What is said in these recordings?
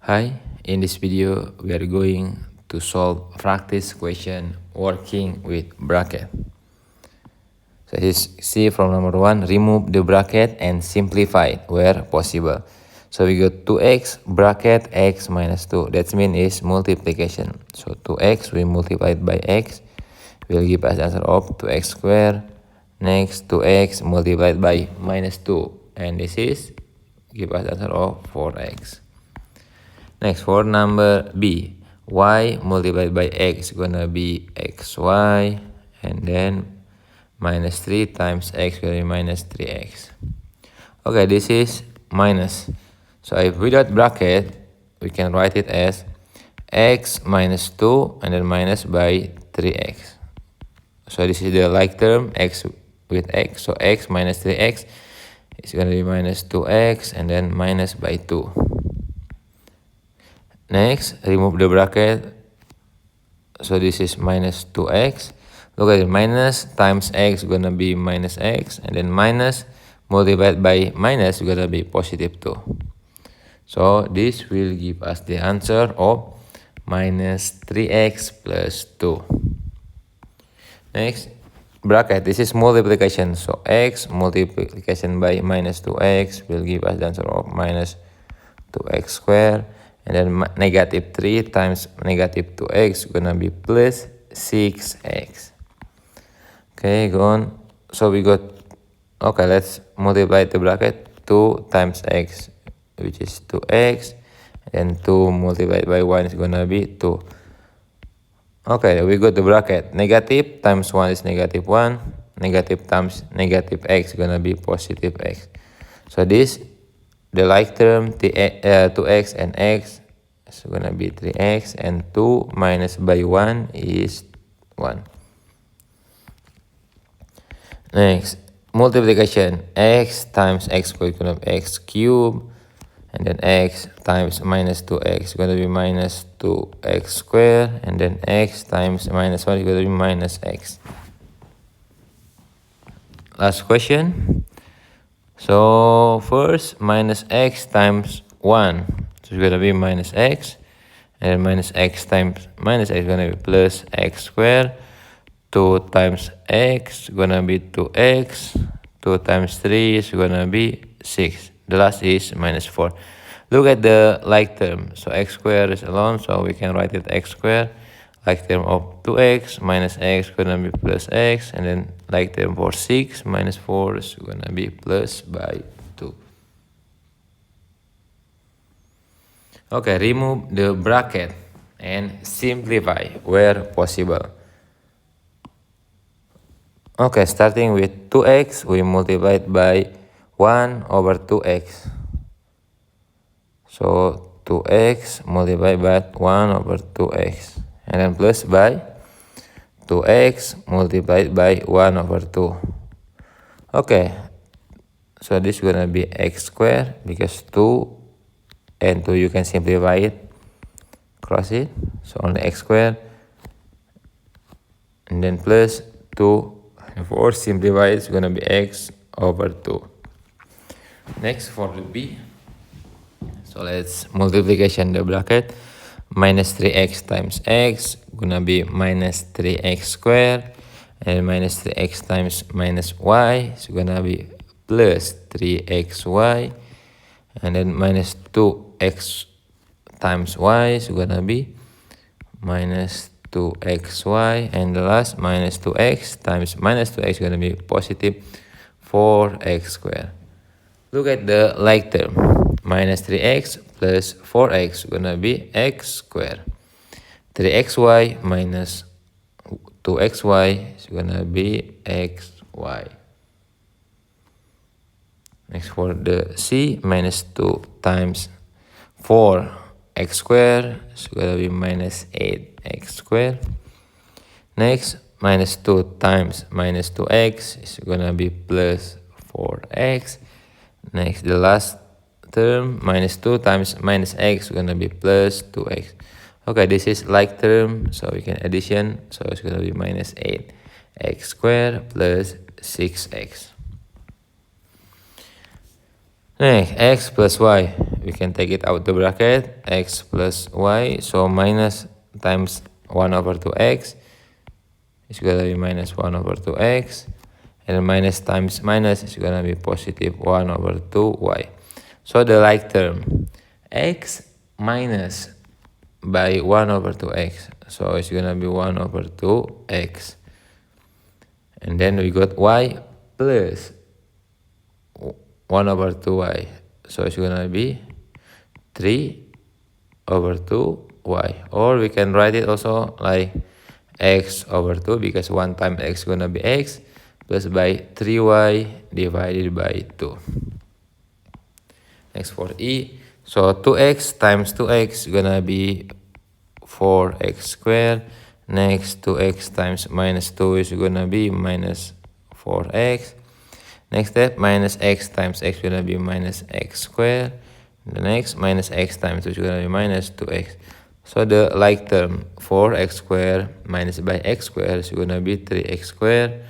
Hi, in this video we are going to solve practice question working with bracket. So as you see from number 1, remove the bracket and simplify it where possible. So we got 2x bracket x minus 2. That means is multiplication. So 2x we multiplied by x will give us the answer of 2x squared. Next 2x multiplied by minus 2. And this is give us the answer of 4x. Next, for number B, y multiplied by x gonna be xy, and then minus 3 times x gonna be minus 3x. Okay, this is minus. So if without bracket, we can write it as x minus 2 and then minus by 3x. So this is the like term, x with x. So x minus 3x is gonna be minus 2x and then minus by 2. Next, remove the bracket. So this is minus 2x. Look at it, minus times x gonna be minus x, and then minus multiplied by minus gonna be positive 2. So this will give us the answer of minus 3x plus 2. Next, bracket. This is multiplication. So x multiplication by minus 2x will give us the answer of minus 2x squared. And then negative 3 times negative 2x gonna be plus 6x. Okay, go on. So we got, okay, let's multiply the bracket. 2 times x, which is 2x. And 2 multiplied by 1 is gonna be 2. Okay, we got the bracket. Negative times 1 is negative 1. Negative times negative x gonna be positive x. So this, the like term, 2x and x is gonna be 3x, and 2 minus by 1 is 1. Next, multiplication. X times x squared is gonna be x cubed, and then x times minus 2x is gonna be minus 2x squared, and then x times minus 1 is gonna be minus x. Last question. So first, minus x times 1. So it's gonna be minus x. And minus x times minus x is gonna be plus x squared. 2 times x is gonna be 2x. 2 times 3 is gonna be 6. The last is minus 4. Look at the like term. So x squared is alone, so we can write it x squared. Like term of 2x minus x is gonna be plus x, and then like term for 6 minus 4 is gonna be plus by 2. Okay, remove the bracket and simplify where possible. Okay, starting with 2x, we multiplied by 1 over 2x. So 2x multiplied by 1 over 2x. And then plus by 2x multiplied by 1 over 2. Okay, so this is gonna be x squared because 2 and 2 you can simplify it, cross it, so only x squared, and then plus 2 and 4 simplify it's gonna be x over 2. Next, for the b, so let's multiplication the bracket. Minus 3x times x gonna be minus 3x squared, and minus 3x times minus y is gonna be plus 3xy, and then minus 2x times y is gonna be minus 2xy, and the last minus 2x times minus 2x is gonna be positive 4x squared. Look at the like term. Minus 3x plus 4x gonna be x squared. 3xy minus 2xy is gonna be xy. Next, for the c, minus 2 times 4x squared is gonna be minus 8x squared. Next, minus 2 times minus 2x is gonna be plus 4x. Next, the last term, minus 2 times minus x is gonna be plus 2x. Okay, this is like term, so we can addition, so it's gonna be minus 8x squared plus 6x. Next, x plus y. We can take it out the bracket. X plus y. So minus times 1 over 2x is going to be minus 1 over 2x. And minus times minus is going to be positive 1 over 2y. So the like term, x minus by 1 over 2x. So it's going to be 1 over 2x. And then we got y plus 1 over 2y. So it's going to be 3 over 2y. Or we can write it also like x over 2, because 1 times x is going to be x, plus by 3y divided by 2. Next for e. So 2x times 2x is going to be 4x squared. Next, 2x times minus 2 is going to be minus 4x. Next step, minus x times x is going to be minus x squared. The next, minus x times 2 is going to be minus 2x. So the like term, 4x squared minus by x squared is going to be 3x squared.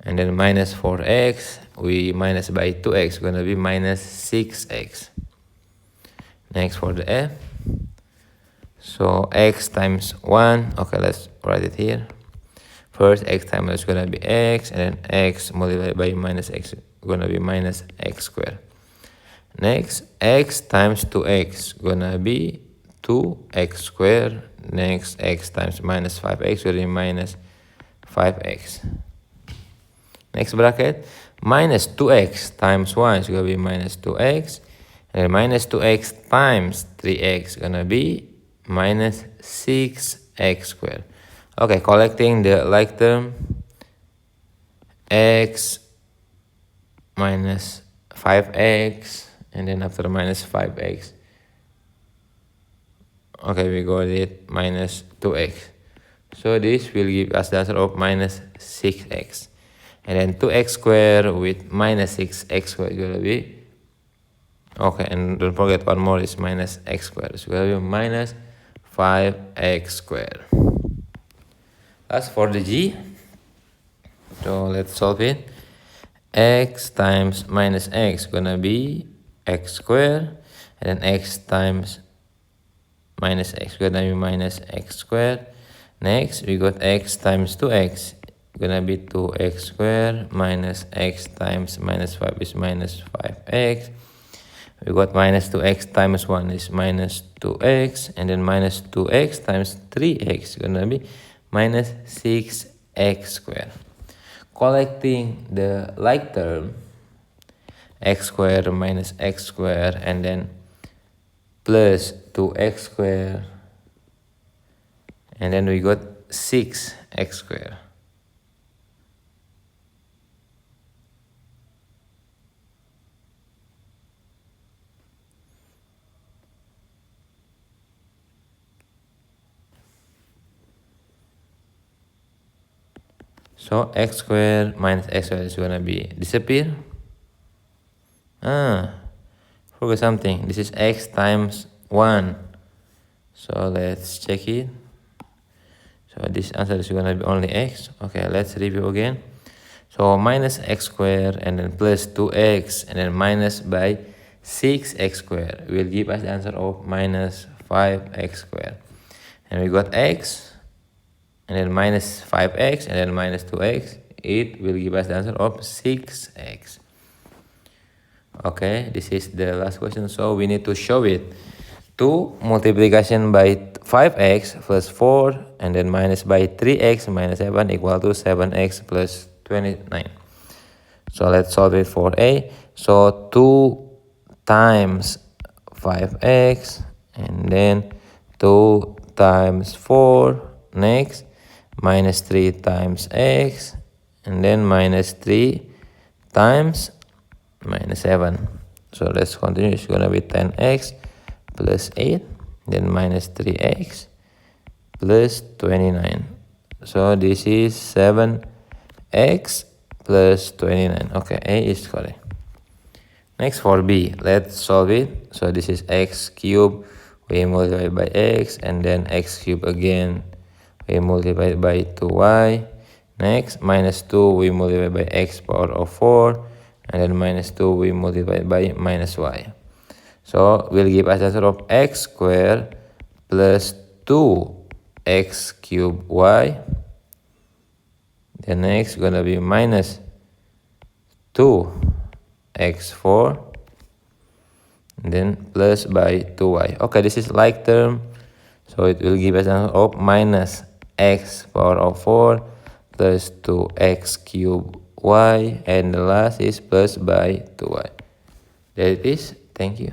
And then minus 4x, we minus by 2x is going to be minus 6x. Next for the f. So x times 1, okay, let's write it here. First, x times is going to be x, and then x multiplied by minus x is going to be minus x squared. Next, x times 2x is going to be 2x squared. Next, x times minus 5x will be minus 5x. Next bracket, minus 2x times 1 is going to be minus 2x. And then minus 2x times 3x is going to be minus 6x squared. Okay, collecting the like term, x minus 5x, and then after minus 5x, okay, we got it minus 2x. So this will give us the answer of minus 6x. And then 2x squared with minus 6x squared is going to be, okay, and don't forget one more is minus x squared. It's going to be minus 5x squared. As for the g, so let's solve it. X times minus x is gonna be x squared, and then x times minus x is gonna be minus x squared. Next, we got x times 2x, gonna be 2x squared minus x times minus 5 is minus 5x. We got minus 2x times 1 is minus 2x, and then minus 2x times 3x is gonna be minus 6x squared. Collecting the like term, x squared minus x squared, and then plus 2x squared, and then we got 6x squared. So x squared minus x squared is gonna be disappear. Forgot something. This is x times 1. So let's check it. So this answer is gonna be only x. Okay, let's review again. So minus x squared and then plus 2x and then minus by 6x squared will give us the answer of minus 5x squared. And we got x, and then minus 5x, and then minus 2x, it will give us the answer of 6x. Okay, this is the last question, so we need to show it. 2 multiplication by 5x plus 4, and then minus by 3x minus 7 equal to 7x plus 29. So let's solve it for A. So 2 times 5x, and then 2 times 4, next, minus 3 times x, and then minus 3 times minus 7. So let's continue. It's going to be 10x plus 8, then minus 3x plus 29. So this is 7x plus 29. Okay, A is correct. Next for B, let's solve it. So this is x cubed, we multiply by x, and then x cubed again, we multiply by 2y. Next, minus 2, we multiply by x power of 4. and then minus 2 we multiply by minus y. So will give us answer of x squared plus 2x cubed y. The next gonna be minus 2x4, and then plus by 2y. Okay, this is like term, so it will give us an answer of minus x power of 4 plus 2x cubed y, and the last is plus by 2y. There it is. Thank you.